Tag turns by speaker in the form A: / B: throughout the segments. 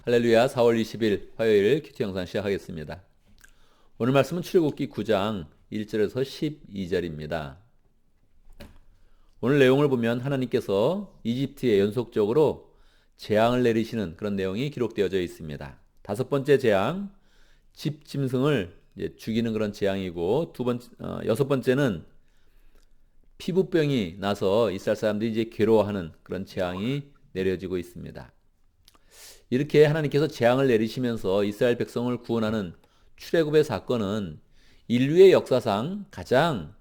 A: 할렐루야. 4월 20일 화요일 큐티 영상 시작하겠습니다. 오늘 말씀은 출애굽기 9장 1절에서 12절입니다. 오늘 내용을 보면 하나님께서 이집트에 연속적으로 재앙을 내리시는 그런 내용이 기록되어져 있습니다. 다섯 번째 재앙, 집짐승을 죽이는 그런 재앙이고, 여섯 번째는 피부병이 나서 이스라엘 사람들이 이제 괴로워하는 그런 재앙이 내려지고 있습니다. 이렇게 하나님께서 재앙을 내리시면서 이스라엘 백성을 구원하는 출애굽의 사건은 인류의 역사상 가장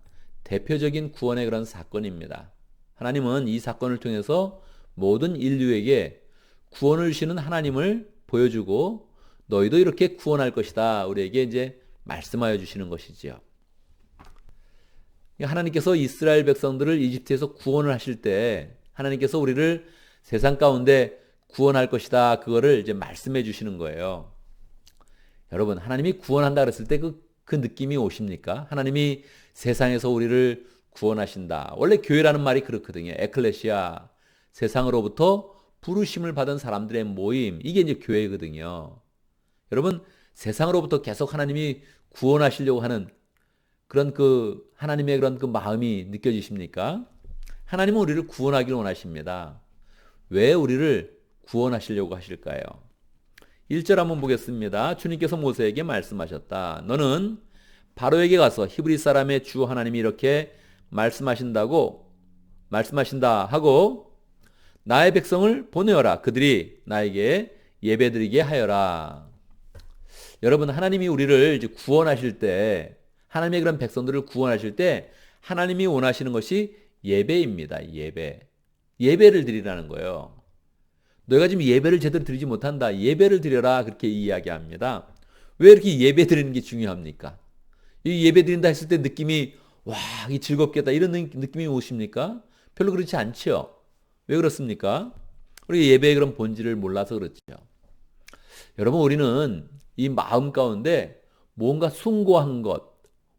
A: 대표적인 구원의 그런 사건입니다. 하나님은 이 사건을 통해서 모든 인류에게 구원을 주시는 하나님을 보여주고 너희도 이렇게 구원할 것이다. 우리에게 이제 말씀하여 주시는 것이지요. 하나님께서 이스라엘 백성들을 이집트에서 구원을 하실 때 하나님께서 우리를 세상 가운데 구원할 것이다. 그거를 이제 말씀해 주시는 거예요. 여러분, 하나님이 구원한다 그랬을 때 그 느낌이 오십니까? 하나님이 세상에서 우리를 구원하신다. 원래 교회라는 말이 그렇거든요. 에클레시아, 세상으로부터 부르심을 받은 사람들의 모임. 이게 이제 교회거든요. 여러분, 세상으로부터 계속 하나님이 구원하시려고 하는 그런 하나님의 그런 마음이 느껴지십니까? 하나님은 우리를 구원하기를 원하십니다. 왜 우리를 구원하시려고 하실까요? 1절 한번 보겠습니다. 주님께서 모세에게 말씀하셨다. 너는 바로에게 가서 히브리 사람의 주 하나님이 이렇게 말씀하신다 하고 나의 백성을 보내어라. 그들이 나에게 예배드리게 하여라. 여러분, 하나님이 우리를 이제 구원하실 때, 하나님의 그런 백성들을 구원하실 때 하나님이 원하시는 것이 예배입니다. 예배를 드리라는 거예요. 너희가 지금 예배를 제대로 드리지 못한다. 예배를 드려라. 그렇게 이야기합니다. 왜 이렇게 예배 드리는 게 중요합니까? 이 예배 드린다 했을 때 느낌이 와, 이 즐겁겠다 이런 느낌이 오십니까? 별로 그렇지 않죠. 왜 그렇습니까? 우리 예배의 그런 본질을 몰라서 그렇죠. 여러분, 우리는 이 마음 가운데 뭔가 숭고한 것,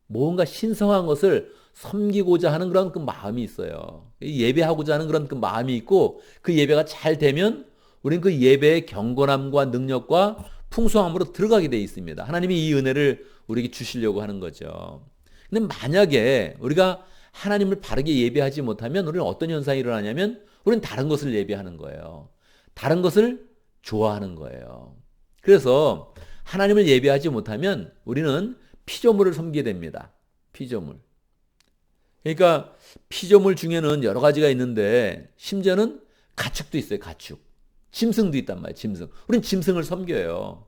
A: 뭔가 신성한 것을 섬기고자 하는 그런 마음이 있어요. 예배하고자 하는 그런 마음이 있고, 그 예배가 잘 되면 우리는 그 예배의 경건함과 능력과 풍성함으로 들어가게 되어 있습니다. 하나님이 이 은혜를 우리에게 주시려고 하는 거죠. 근데 만약에 우리가 하나님을 바르게 예배하지 못하면 우리는 어떤 현상이 일어나냐면 우리는 다른 것을 예배하는 거예요. 다른 것을 좋아하는 거예요. 그래서 하나님을 예배하지 못하면 우리는 피조물을 섬기게 됩니다. 피조물. 그러니까 피조물 중에는 여러 가지가 있는데 심지어는 가축도 있어요. 가축. 짐승도 있단 말이에요. 짐승. 우리는 짐승을 섬겨요.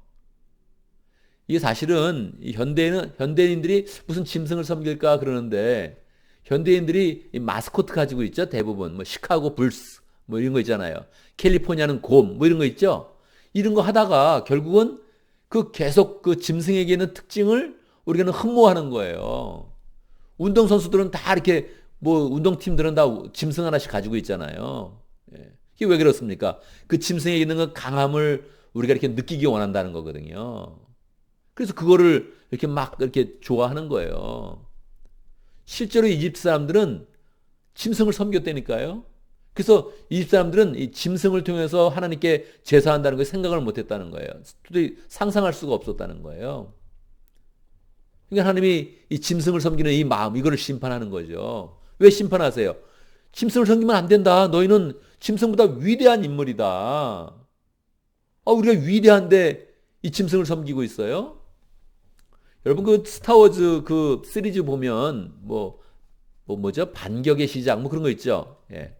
A: 이게 사실은 현대인들이 무슨 짐승을 섬길까 그러는데 현대인들이 이 마스코트 가지고 있죠. 대부분 뭐 시카고 불스 뭐 이런 거 있잖아요. 캘리포니아는 곰 뭐 이런 거 있죠. 이런 거 하다가 결국은 계속 짐승에게 있는 특징을 우리가 흠모하는 거예요. 운동선수들은 다 이렇게 운동팀들은 다 짐승 하나씩 가지고 있잖아요. 이게 왜 그렇습니까? 그 짐승에 있는 그 강함을 우리가 이렇게 느끼기 원한다는 거거든요. 그래서 그거를 이렇게 좋아하는 거예요. 실제로 이집트 사람들은 짐승을 섬겼다니까요. 그래서 이집트 사람들은 이 짐승을 통해서 하나님께 제사한다는 걸 생각을 못 했다는 거예요. 도저히 상상할 수가 없었다는 거예요. 그러니까 하나님이 이 짐승을 섬기는 이 마음, 이거를 심판하는 거죠. 왜 심판하세요? 짐승을 섬기면 안 된다. 너희는 짐승보다 위대한 인물이다. 우리가 위대한데 이 짐승을 섬기고 있어요? 여러분, 스타워즈 시리즈 보면 뭐죠? 반격의 시작 그런 거 있죠. 예.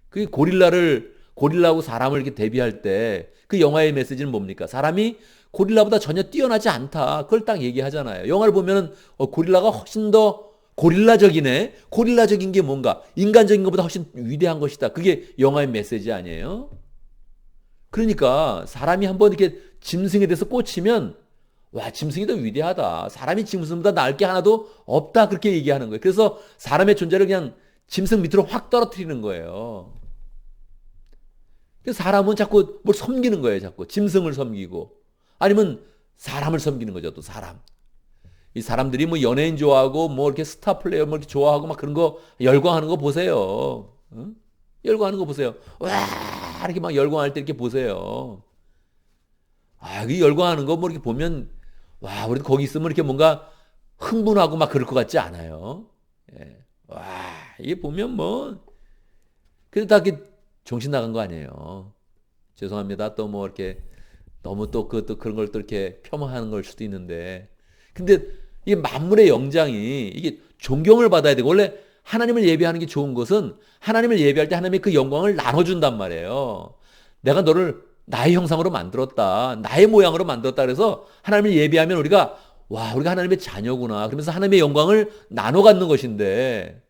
A: 그게 고릴라하고 사람을 이렇게 대비할 때 그 영화의 메시지는 뭡니까? 사람이 고릴라보다 전혀 뛰어나지 않다. 그걸 딱 얘기하잖아요. 영화를 보면 고릴라가 훨씬 더 고릴라적이네. 고릴라적인 게 뭔가? 인간적인 것보다 훨씬 위대한 것이다. 그게 영화의 메시지 아니에요? 그러니까 사람이 한번 이렇게 짐승에 대해서 꽂히면 와, 짐승이 더 위대하다. 사람이 짐승보다 나을 게 하나도 없다. 그렇게 얘기하는 거예요. 그래서 사람의 존재를 그냥 짐승 밑으로 확 떨어뜨리는 거예요. 그래서 사람은 자꾸 뭘 섬기는 거예요. 자꾸 짐승을 섬기고 아니면 사람을 섬기는 거죠. 또 사람. 이 사람들이 뭐 연예인 좋아하고 뭐 이렇게 스타 플레이어 뭐 이렇게 좋아하고 막 그런 거 열광하는 거 보세요. 응? 열광하는 거 보세요. 와, 이렇게 막 열광할 때 이렇게 보세요. 그 열광하는 거 뭐 이렇게 보면, 우리 거기 있으면 이렇게 뭔가 흥분하고 막 그럴 것 같지 않아요? 예. 이게 보면 뭐, 그래도 다 이렇게 정신 나간 거 아니에요. 죄송합니다. 또 뭐 이렇게 너무 또 그런 걸 또 이렇게 폄하하는 걸 수도 있는데. 근데 이게 만물의 영장이 이게 존경을 받아야 되고, 원래 하나님을 예배하는 게 좋은 것은 하나님을 예배할 때 하나님이 그 영광을 나눠준단 말이에요. 내가 너를 나의 형상으로 만들었다. 나의 모양으로 만들었다. 그래서 하나님을 예배하면 우리가 하나님의 자녀구나. 그러면서 하나님의 영광을 나눠 갖는 것인데,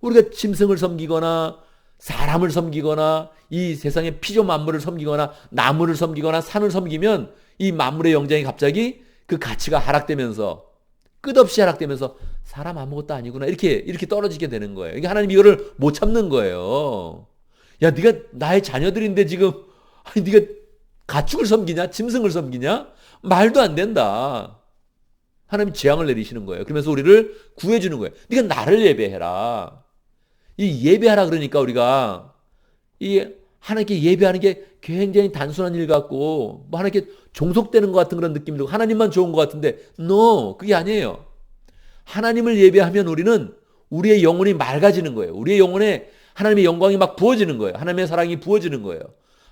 A: 우리가 짐승을 섬기거나 사람을 섬기거나 이 세상의 피조 만물을 섬기거나 나무를 섬기거나 산을 섬기면 이 만물의 영장이 갑자기 그 가치가 하락되면서, 끝없이 하락되면서 사람 아무것도 아니구나 이렇게 떨어지게 되는 거예요. 이게 하나님 이거를 못 참는 거예요. 야, 네가 나의 자녀들인데 지금 네가 가축을 섬기냐? 짐승을 섬기냐? 말도 안 된다. 하나님이 재앙을 내리시는 거예요. 그러면서 우리를 구해주는 거예요. 네가 나를 예배해라. 이 예배하라 그러니까 우리가 이 하나님께 예배하는 게 굉장히 단순한 일 같고 뭐 하나님께 종속되는 것 같은 그런 느낌이 들고 하나님만 좋은 것 같은데 no, 그게 아니에요. 하나님을 예배하면 우리는 우리의 영혼이 맑아지는 거예요. 우리의 영혼에 하나님의 영광이 막 부어지는 거예요. 하나님의 사랑이 부어지는 거예요.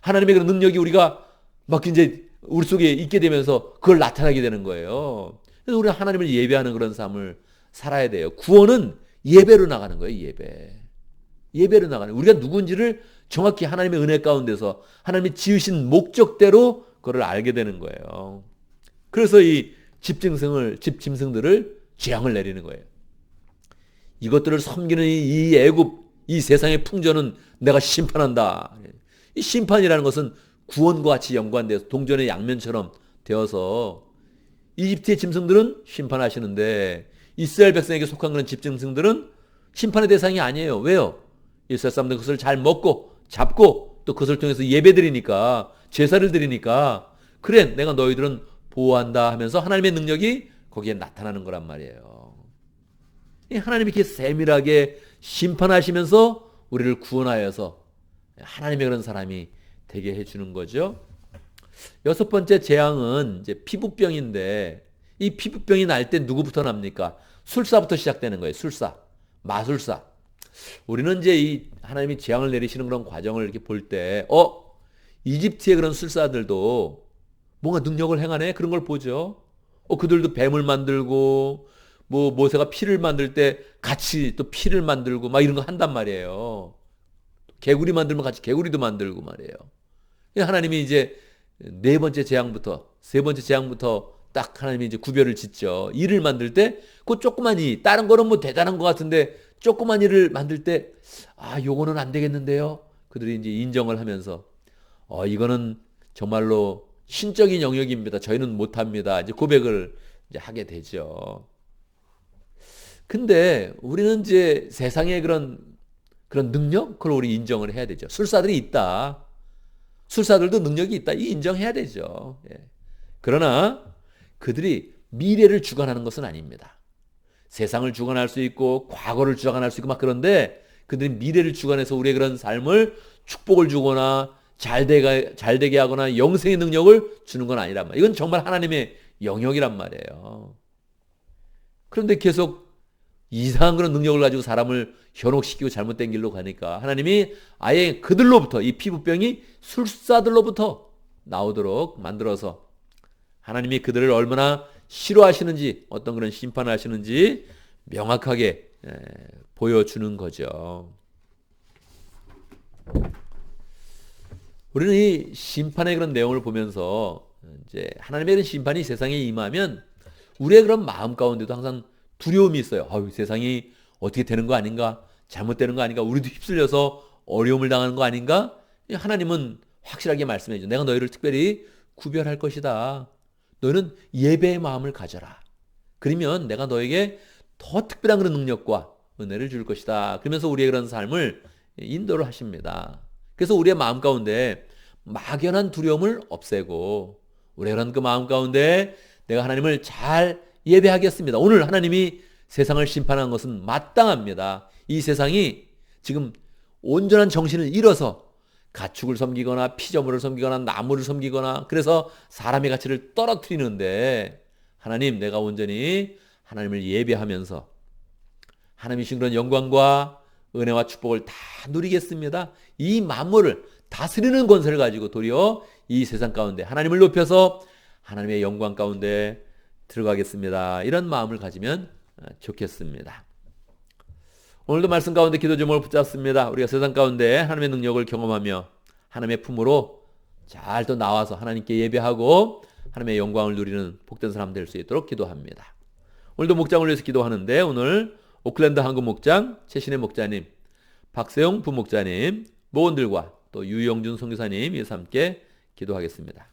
A: 하나님의 그런 능력이 우리가 막 이제 우리 속에 있게 되면서 그걸 나타나게 되는 거예요. 그래서 우리가 하나님을 예배하는 그런 삶을 살아야 돼요. 구원은 예배로 나가는 거예요. 예배로 나가는. 우리가 누군지를 정확히 하나님의 은혜 가운데서 하나님이 지으신 목적대로 그걸 알게 되는 거예요. 그래서 이 짐승들을 재앙을 내리는 거예요. 이것들을 섬기는 이 애굽, 이 세상의 풍조는 내가 심판한다. 이 심판이라는 것은 구원과 같이 연관돼서 동전의 양면처럼 되어서 이집트의 짐승들은 심판하시는데 이스라엘 백성에게 속한 그런 짐승들은 심판의 대상이 아니에요. 왜요? 이스라엘 사람들 그것을 잘 먹고 잡고 또 그것을 통해서 예배드리니까, 제사를 드리니까, 그래 내가 너희들은 보호한다 하면서 하나님의 능력이 거기에 나타나는 거란 말이에요. 하나님이 이렇게 세밀하게 심판하시면서 우리를 구원하여서 하나님의 그런 사람이 되게 해주는 거죠. 여섯 번째 재앙은 이제 피부병인데, 이 피부병이 날 때 누구부터 납니까? 술사부터 시작되는 거예요. 술사, 마술사. 우리는 이제 이 하나님이 재앙을 내리시는 그런 과정을 이렇게 볼 때, 이집트의 그런 술사들도 뭔가 능력을 행하네? 그런 걸 보죠. 그들도 뱀을 만들고, 뭐 모세가 피를 만들 때 같이 또 피를 만들고 막 이런 거 한단 말이에요. 개구리 만들면 같이 개구리도 만들고 말이에요. 하나님이 이제 세 번째 재앙부터 딱 하나님이 이제 구별을 짓죠. 이를 만들 때 그 조그만 이, 다른 거는 뭐 대단한 것 같은데 조그만 이를 만들 때 요거는 안 되겠는데요. 그들이 이제 인정을 하면서 이거는 정말로 신적인 영역입니다. 저희는 못합니다. 이제 고백을 이제 하게 되죠. 근데 우리는 이제 세상의 그런 능력, 그걸 우리 인정을 해야 되죠. 술사들이 있다. 술사들도 능력이 있다. 이 인정해야 되죠. 예. 그러나 그들이 미래를 주관하는 것은 아닙니다. 세상을 주관할 수 있고 과거를 주관할 수 있고 막 그런데 그들이 미래를 주관해서 우리의 그런 삶을 축복을 주거나 잘 되게 하거나 영생의 능력을 주는 건 아니란 말이에요. 이건 정말 하나님의 영역이란 말이에요. 그런데 계속 이상한 그런 능력을 가지고 사람을 현혹시키고 잘못된 길로 가니까 하나님이 아예 그들로부터, 이 피부병이 술사들로부터 나오도록 만들어서 하나님이 그들을 얼마나 싫어하시는지, 어떤 그런 심판을 하시는지 명확하게 보여주는 거죠. 우리는 이 심판의 그런 내용을 보면서 이제 하나님의 그런 심판이 세상에 임하면 우리의 그런 마음 가운데도 항상 두려움이 있어요. 세상이 어떻게 되는 거 아닌가? 잘못되는 거 아닌가? 우리도 휩쓸려서 어려움을 당하는 거 아닌가? 하나님은 확실하게 말씀해 줘. 내가 너희를 특별히 구별할 것이다. 너희는 예배의 마음을 가져라. 그러면 내가 너에게 더 특별한 그런 능력과 은혜를 줄 것이다. 그러면서 우리의 그런 삶을 인도를 하십니다. 그래서 우리의 마음 가운데 막연한 두려움을 없애고 우리의 그런 그 마음 가운데 내가 하나님을 잘 예배하겠습니다. 오늘 하나님이 세상을 심판한 것은 마땅합니다. 이 세상이 지금 온전한 정신을 잃어서 가축을 섬기거나 피조물을 섬기거나 나무를 섬기거나 그래서 사람의 가치를 떨어뜨리는데 하나님 내가 온전히 하나님을 예배하면서 하나님이 주신 그런 영광과 은혜와 축복을 다 누리겠습니다. 이 만물을 다스리는 권세를 가지고 도리어 이 세상 가운데 하나님을 높여서 하나님의 영광 가운데 들어가겠습니다. 이런 마음을 가지면 좋겠습니다. 오늘도 말씀 가운데 기도 제목을 붙잡습니다. 우리가 세상 가운데 하나님의 능력을 경험하며 하나님의 품으로 잘 또 나와서 하나님께 예배하고 하나님의 영광을 누리는 복된 사람 될 수 있도록 기도합니다. 오늘도 목장을 위해서 기도하는데 오늘 오클랜드 한국 목장 최신의 목자님, 박세용 부목자님, 모원들과 또 유영준 선교사님 위해서 함께 기도하겠습니다.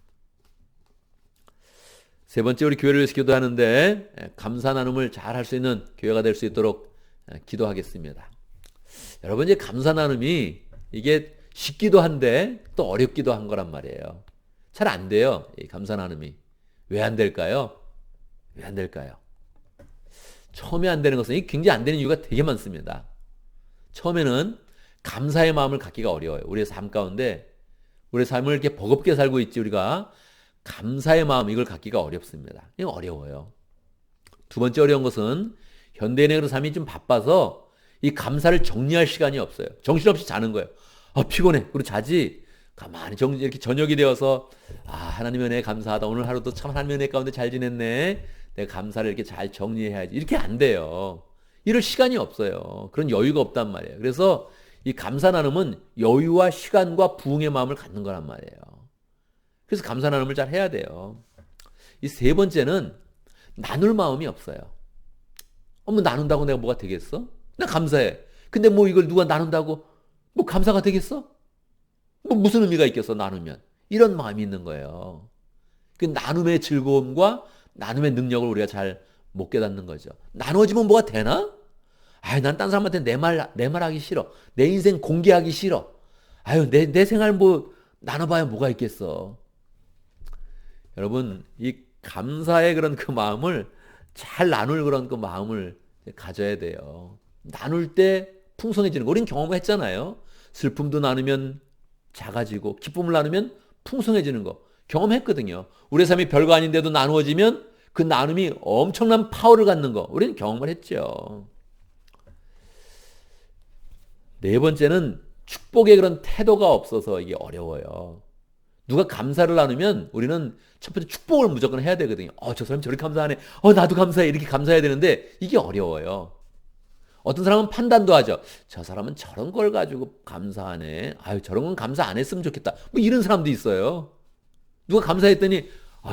A: 세 번째 우리 교회를 위해서 기도하는데 감사 나눔을 잘 할 수 있는 교회가 될 수 있도록 기도하겠습니다. 여러분 이제 감사 나눔이 이게 쉽기도 한데 또 어렵기도 한 거란 말이에요. 잘 안 돼요. 이 감사 나눔이. 왜 안 될까요? 왜 안 될까요? 처음에 안 되는 것은 굉장히 안 되는 이유가 되게 많습니다. 처음에는 감사의 마음을 갖기가 어려워요. 우리의 삶 가운데 우리의 삶을 이렇게 버겁게 살고 있지 우리가 감사의 마음 이걸 갖기가 어렵습니다. 이거 어려워요. 두 번째 어려운 것은 현대인의 그런 삶이 좀 바빠서 이 감사를 정리할 시간이 없어요. 정신없이 자는 거예요. 피곤해. 그리고 자지. 가만히 이렇게 저녁이 되어서 하나님의 은혜에 감사하다. 오늘 하루도 참 하나님의 은혜 가운데 잘 지냈네. 내가 감사를 이렇게 잘 정리해야지. 이렇게 안 돼요. 이럴 시간이 없어요. 그런 여유가 없단 말이에요. 그래서 이 감사 나눔은 여유와 시간과 부흥의 마음을 갖는 거란 말이에요. 그래서 감사 나눔을 잘 해야 돼요. 이 세 번째는 나눌 마음이 없어요. 뭐 나눈다고 내가 뭐가 되겠어? 나 감사해. 근데 뭐 이걸 누가 나눈다고 뭐 감사가 되겠어? 뭐 무슨 의미가 있겠어 나누면. 이런 마음이 있는 거예요. 그 나눔의 즐거움과 나눔의 능력을 우리가 잘 못 깨닫는 거죠. 나눠지면 뭐가 되나? 난 딴 사람한테 내 말 하기 싫어. 내 인생 공개하기 싫어. 내 생활 뭐 나눠봐야 뭐가 있겠어. 여러분, 이 감사의 그런 그 마음을 잘 나눌 그런 그 마음을 가져야 돼요. 나눌 때 풍성해지는 거. 우린 경험했잖아요. 슬픔도 나누면 작아지고 기쁨을 나누면 풍성해지는 거. 경험했거든요. 우리의 삶이 별거 아닌데도 나누어지면 그 나눔이 엄청난 파워를 갖는 거. 우리는 경험을 했죠. 네 번째는 축복의 그런 태도가 없어서 이게 어려워요. 누가 감사를 나누면 우리는 첫 번째 축복을 무조건 해야 되거든요. 저 사람 저렇게 감사하네. 나도 감사해. 이렇게 감사해야 되는데 이게 어려워요. 어떤 사람은 판단도 하죠. 저 사람은 저런 걸 가지고 감사하네. 저런 건 감사 안 했으면 좋겠다. 뭐 이런 사람도 있어요. 누가 감사했더니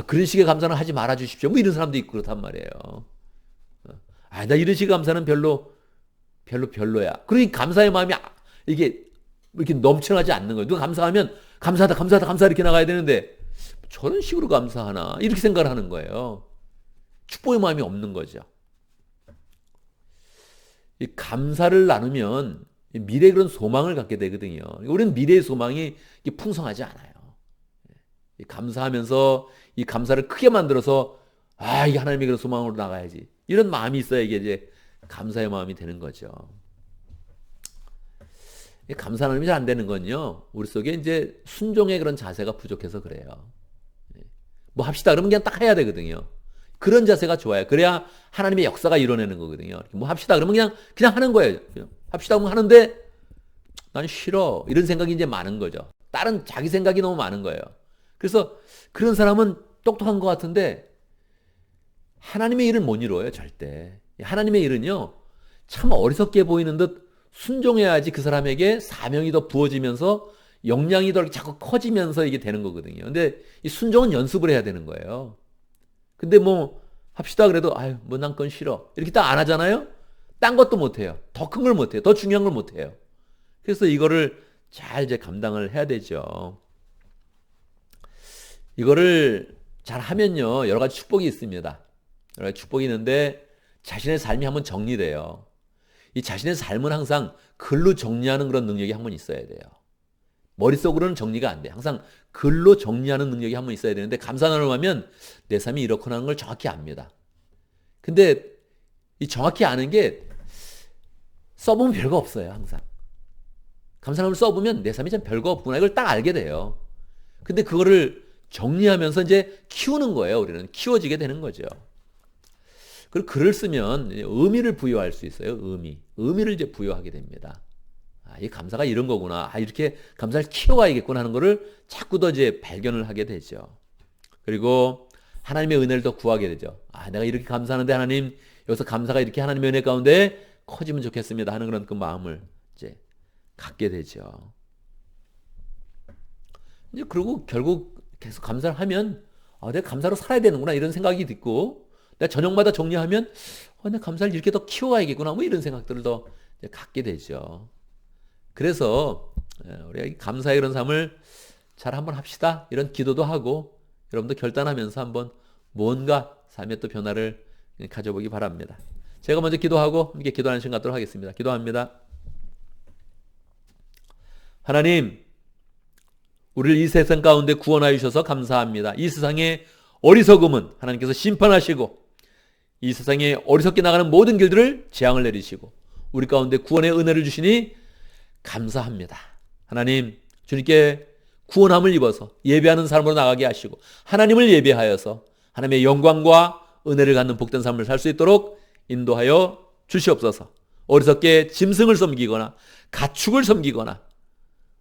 A: 그런 식의 감사는 하지 말아 주십시오. 뭐 이런 사람도 있고 그렇단 말이에요. 나 이런 식의 감사는 별로야. 그러니 감사의 마음이 이게 이렇게 넘쳐나지 않는 거예요. 누가 감사하면 감사하다 이렇게 나가야 되는데 저런 식으로 감사하나 이렇게 생각을 하는 거예요. 축복의 마음이 없는 거죠. 이 감사를 나누면 미래의 그런 소망을 갖게 되거든요. 우리는 미래의 소망이 풍성하지 않아요. 감사하면서 이 감사를 크게 만들어서 이게 하나님의 그런 소망으로 나가야지. 이런 마음이 있어야 이게 이제 감사의 마음이 되는 거죠. 감사 나눔이 잘 안 되는 건요. 우리 속에 이제 순종의 그런 자세가 부족해서 그래요. 뭐 합시다. 그러면 그냥 딱 해야 되거든요. 그런 자세가 좋아요. 그래야 하나님의 역사가 이뤄내는 거거든요. 뭐 합시다. 그러면 그냥 하는 거예요. 합시다. 그러면 하는데 난 싫어. 이런 생각이 이제 많은 거죠. 다른 자기 생각이 너무 많은 거예요. 그래서 그런 사람은 똑똑한 것 같은데 하나님의 일을 못 이루어요. 절대. 하나님의 일은요. 참 어리석게 보이는 듯 순종해야지 그 사람에게 사명이 더 부어지면서 역량이 더 자꾸 커지면서 이게 되는 거거든요. 근데 이 순종은 연습을 해야 되는 거예요. 근데 뭐 합시다 그래도 뭐 난 그건 싫어. 이렇게 딱 안 하잖아요. 딴 것도 못 해요. 더 큰 걸 못 해요. 더 중요한 걸 못 해요. 그래서 이거를 잘 이제 감당을 해야 되죠. 이거를 잘 하면요. 여러 가지 축복이 있습니다. 여러 가지 축복이 있는데 자신의 삶이 한번 정리돼요. 이 자신의 삶은 항상 글로 정리하는 그런 능력이 한번 있어야 돼요. 머릿속으로는 정리가 안 돼. 항상 글로 정리하는 능력이 한번 있어야 되는데 감사 나눔을 하면 내 삶이 이렇구나 하는 걸 정확히 압니다. 근데 이 정확히 아는 게 써보면 별거 없어요. 항상. 감사함을 써보면 내 삶이 참 별거 없구나 이걸 딱 알게 돼요. 근데 그거를 정리하면서 이제 키우는 거예요. 우리는 키워지게 되는 거죠. 그리고 글을 쓰면 의미를 부여할 수 있어요. 의미를 이제 부여하게 됩니다. 이 감사가 이런 거구나. 이렇게 감사를 키워가야겠구나 하는 거를 자꾸 더 이제 발견을 하게 되죠. 그리고 하나님의 은혜를 더 구하게 되죠. 내가 이렇게 감사하는데 하나님, 여기서 감사가 이렇게 하나님의 은혜 가운데 커지면 좋겠습니다 하는 그런 그 마음을 이제 갖게 되죠. 이제 그리고 결국 계속 감사를 하면 내가 감사로 살아야 되는구나 이런 생각이 듣고, 내가 저녁마다 정리하면 내가 감사를 이렇게 더 키워가야겠구나 뭐 이런 생각들을 더 갖게 되죠. 그래서 우리가 감사의 그런 삶을 잘 한번 합시다. 이런 기도도 하고 여러분도 결단하면서 한번 뭔가 삶의 또 변화를 가져보기 바랍니다. 제가 먼저 기도하고 함께 기도하는 시간 갖도록 하겠습니다. 기도합니다. 하나님, 우리를 이 세상 가운데 구원하여 주셔서 감사합니다. 이 세상의 어리석음은 하나님께서 심판하시고 이 세상에 어리석게 나가는 모든 길들을 재앙을 내리시고 우리 가운데 구원의 은혜를 주시니 감사합니다. 하나님, 주님께 구원함을 입어서 예배하는 삶으로 나가게 하시고 하나님을 예배하여서 하나님의 영광과 은혜를 갖는 복된 삶을 살 수 있도록 인도하여 주시옵소서. 어리석게 짐승을 섬기거나 가축을 섬기거나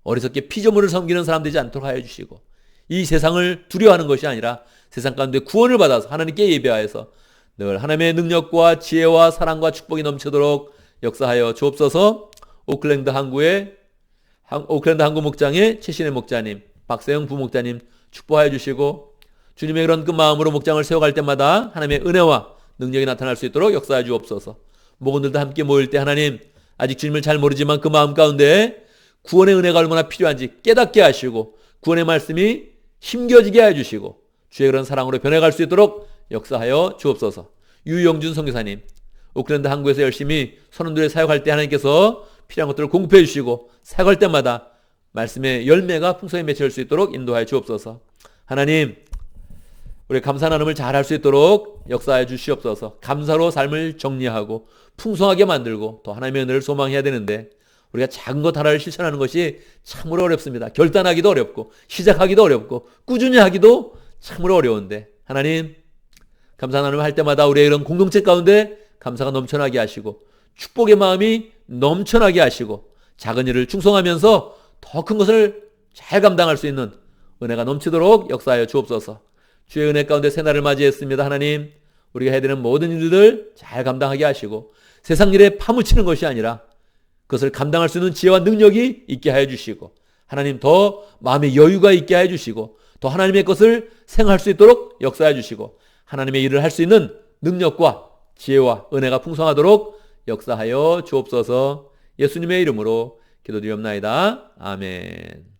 A: 어리석게 피조물을 섬기는 사람 되지 않도록 하여 주시고, 이 세상을 두려워하는 것이 아니라 세상 가운데 구원을 받아서 하나님께 예배하여서 늘 하나님의 능력과 지혜와 사랑과 축복이 넘치도록 역사하여 주옵소서. 오클랜드 항구 목장의 최신의 목자님, 박세영 부목자님 축복하여 주시고, 주님의 그런 그 마음으로 목장을 세워갈 때마다 하나님의 은혜와 능력이 나타날 수 있도록 역사해 주옵소서. 목원들도 함께 모일 때 하나님, 아직 주님을 잘 모르지만 그 마음 가운데 구원의 은혜가 얼마나 필요한지 깨닫게 하시고 구원의 말씀이 힘겨지게 해주시고 주의 그런 사랑으로 변해갈 수 있도록 역사하여 주옵소서. 유영준 선교사님, 오클랜드 항구에서 열심히 선원들을 사역할 때 하나님께서 필요한 것들을 공급해 주시고 사역할 때마다 말씀의 열매가 풍성히 맺힐 수 있도록 인도하여 주옵소서. 하나님, 우리 감사 나눔을 잘할 수 있도록 역사해 주시옵소서. 감사로 삶을 정리하고 풍성하게 만들고 또 하나님의 은혜를 소망해야 되는데 우리가 작은 것 하나를 실천하는 것이 참으로 어렵습니다. 결단하기도 어렵고 시작하기도 어렵고 꾸준히 하기도 참으로 어려운데, 하나님, 감사 나눔을 할 때마다 우리의 이런 공동체 가운데 감사가 넘쳐나게 하시고 축복의 마음이 넘쳐나게 하시고 작은 일을 충성하면서 더 큰 것을 잘 감당할 수 있는 은혜가 넘치도록 역사하여 주옵소서. 주의 은혜 가운데 새날을 맞이했습니다. 하나님, 우리가 해야 되는 모든 일들 잘 감당하게 하시고 세상 일에 파묻히는 것이 아니라 그것을 감당할 수 있는 지혜와 능력이 있게 하여 주시고, 하나님, 더 마음의 여유가 있게 하여 주시고 더 하나님의 것을 생각할 수 있도록 역사해 주시고 하나님의 일을 할 수 있는 능력과 지혜와 은혜가 풍성하도록 역사하여 주옵소서. 예수님의 이름으로 기도드리옵나이다. 아멘.